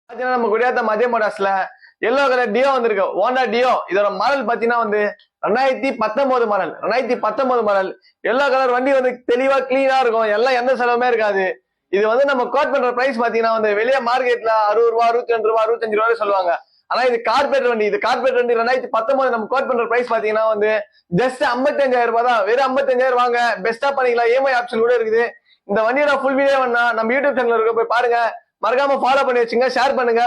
நம்ம குடியாத்த மதிய மோட்டார்ஸ்ல yellow colour deo வந்திருக்கு, ஹோண்டா டியோ. இதோட மாடல் பாத்தீங்கன்னா வந்து 2019 மாடல். 2019 மாடல் எல்லோ கலர் வண்டி வந்து தெளிவா கிளீனா இருக்கும், எல்லாம் எந்த செலவுமே இருக்காது. இது வந்து நம்ம கோட் பண்ற பிரைஸ் பாத்தீங்கன்னா வந்து வெளியே மார்க்கெட்ல 60 ரூபா, 62 ரூபா, 65 ரூபாய் சொல்லுவாங்க. ஆனா இது கார்பரேட் வண்டி. இது கார்பரேட் வண்டி 2019 நம்ம கோட் பண்ற பிரைஸ் பாத்தீங்கன்னா வந்து ஜஸ்ட் 55,000 ரூபாய் தான். வெறும் 55,000 வாங்க, பெஸ்டா பண்ணிக்கலாம். இஎம்ஐ ஆப்ஷன் கூட இருக்குது. இந்த வண்டியோட ஃபுல் வீடியோ வேணா நம்ம யூடியூப் சேனல் இருக்க போய் பாருங்க. மறக்காம ஃபாலோ பண்ணி வச்சுங்க, ஷேர் பண்ணுங்க.